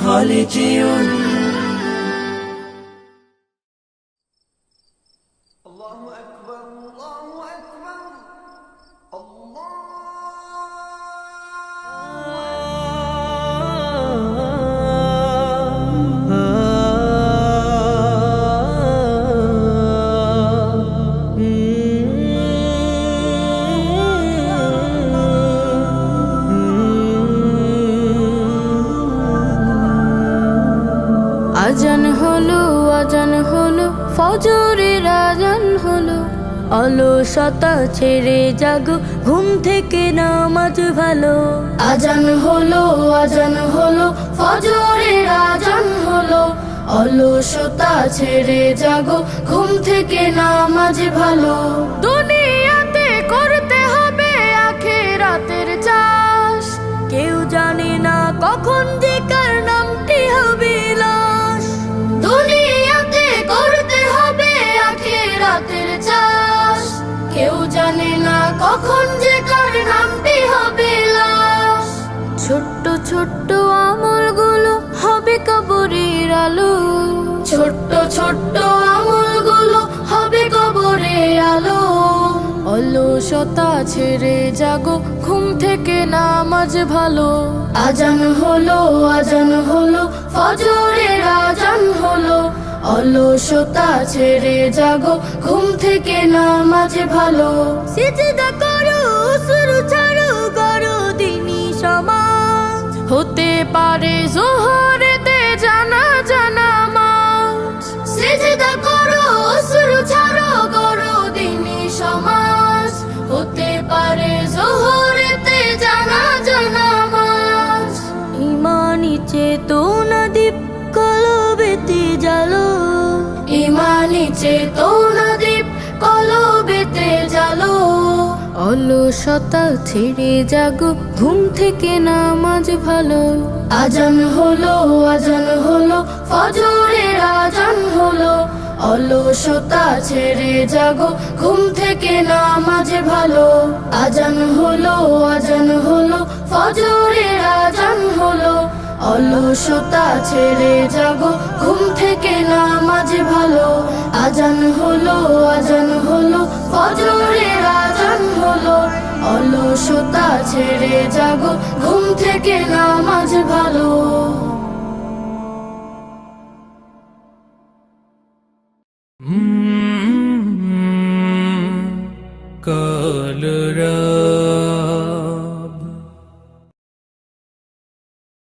خالدون আজান হলো ফজরের আজান হলো, অলসতা ছেড়ে জাগো, ঘুম থেকে নামাজ ভালো। আজান হলো ফজরের আজান হলো, অলসতা ছেড়ে জাগো, ঘুম থেকে নামাজ ভালো। দুনিয়াতে করতে হবে আখিরাতের চাষ, কেউ জানে না কখন যে কার নামটি হবে লাশ। দুনিয়াতে করতে হবে আখিরাতের চাষ, কেউ জানে না কখন যে কার নামটি হবে লাশ। ছোট্ট ছোট্ট আমলগুলো হবে কবরের আলো, ছোট্ট ছোট্ট আমলগুলো হবে কবরের আলো। অলসতা ছেড়ে জাগো, ঘুম থেকে নামাজ ভালো। আজান হলো ফজরের আজান হলো, অলসতা ছেড়ে জাগো, ঘুম থেকে নামাজ ভালো। সিজদা করো, শুরু ছাড়ো, করো দিনী সমাজ, হতে পারে যোহরেতে জানাজা নামাজ। সিজদা করো, শুরু ছাড়ো, করো দিনী সমাজ, হতে পারে যোহরেতে জানাজা নামাজ। ইমানি চেতনা দীপ কলবেতে জ্বালো, ইমানি চেতনা দীপ কলবেতে জ্বালো। অলসতা ছেড়ে জাগো, ঘুম থেকে নামাজ ভালো। আজান হলো ফজরের আজান হলো, অলসতা ছেড়ে জাগো, ঘুম থেকে নামাজ ভালো। আজান হলো ফজরের আজান হলো, অলসতা ছেড়ে জাগো, ঘুম থেকে নামাজ ভালো। আজান হলো ফজরের আজান হলো, অলসতা ছেড়ে জাগো, ঘুম থেকে নামাজ ভালো।